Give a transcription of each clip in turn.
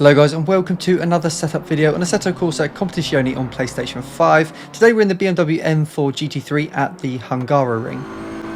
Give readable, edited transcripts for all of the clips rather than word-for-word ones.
Hello guys and welcome to another setup video on Assetto Corsa Competizione on PlayStation 5. Today we're in the BMW M4 GT3 at the Hungaroring.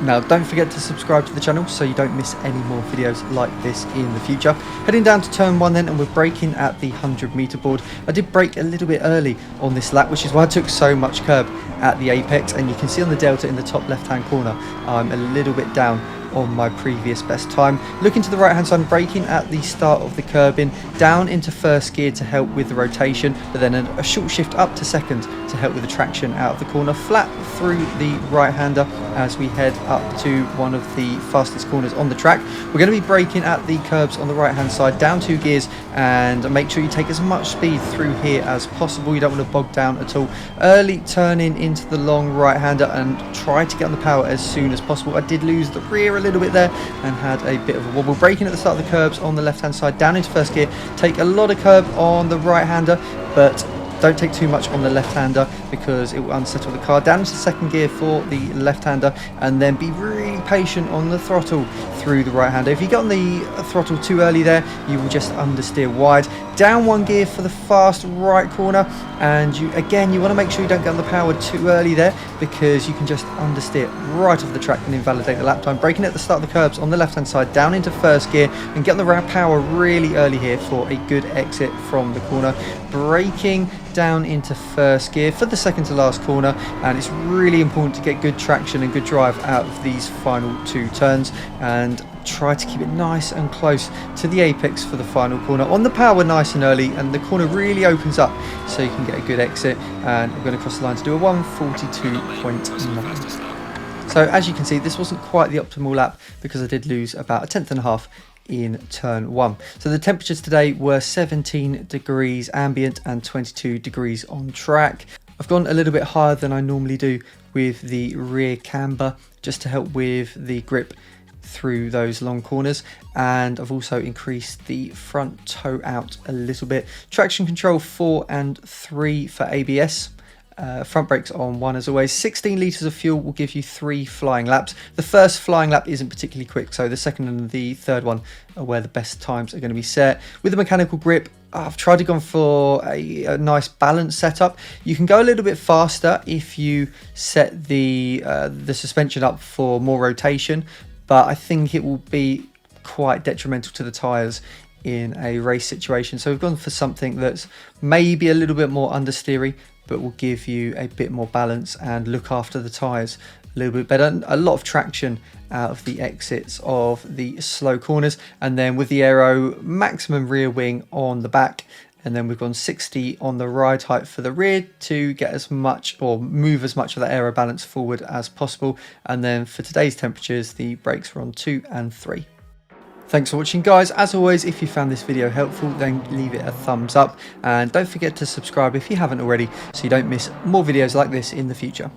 Now don't forget to subscribe to the channel so you don't miss any more videos like this in the future. Heading down to turn 1 then, and we're braking at the 100-meter board. I did brake a little bit early on this lap, which is why I took so much curb at the apex, and you can see on the delta in the top left hand corner I'm a little bit down on my previous best time. Looking to the right hand side, braking at the start of the curbing, down into first gear to help with the rotation, but then a short shift up to second to help with the traction out of the corner, flat through the right hander as we head up to one of the fastest corners on the track. We're going to be braking at the curbs on the right hand side, down 2 gears, and make sure you take as much speed through here as possible. You don't want to bog down at all. Early turning into the long right hander and try to get on the power as soon as possible. I did lose the rear a little bit there and had a bit of a wobble. Braking at the start of the curbs on the left hand side, down into first gear, take a lot of curb on the right hander, but don't take too much on the left hander because it will unsettle the car. Down into second gear for the left hander, and then be really patient on the throttle through the right hander. If you get on the throttle too early there, you will just understeer wide. Down 1 gear for the fast right corner, and you want to make sure you don't get on the power too early there because you can just understeer right off the track and invalidate the lap time. Braking at the start of the curbs on the left hand side, down into first gear, and get on the power really early here for a good exit from the corner. Braking down into first gear for the second to last corner, and it's really important to get good traction and good drive out of these final 2 turns, and try to keep it nice and close to the apex for the final corner. On the power nice and early, and the corner really opens up so you can get a good exit, and I'm going to cross the line to do a 1:42.9. So as you can see, this wasn't quite the optimal lap because I did lose about a 1/10.5 in turn 1. So the temperatures today were 17 degrees ambient and 22 degrees on track. I've gone a little bit higher than I normally do with the rear camber just to help with the grip through those long corners, and I've also increased the front toe out a little bit. Traction control 4 and 3 for ABS. Front brakes on 1 as always. 16 litres of fuel will give you 3 flying laps. The first flying lap isn't particularly quick, so the second and the third one are where the best times are going to be set. With the mechanical grip, I've tried to go for a nice balance setup. You can go a little bit faster if you set the suspension up for more rotation, but I think it will be quite detrimental to the tyres in a race situation. So we've gone for something that's maybe a little bit more understeery, but will give you a bit more balance and look after the tyres a little bit better. A lot of traction out of the exits of the slow corners, and then with the aero, maximum rear wing on the back, and then we've gone 60 on the ride height for the rear to get as much or move as much of that aero balance forward as possible. And then for today's temperatures, the brakes were on 2 and 3. Thanks for watching guys. As always, if you found this video helpful, then leave it a thumbs up, and don't forget to subscribe if you haven't already so you don't miss more videos like this in the future.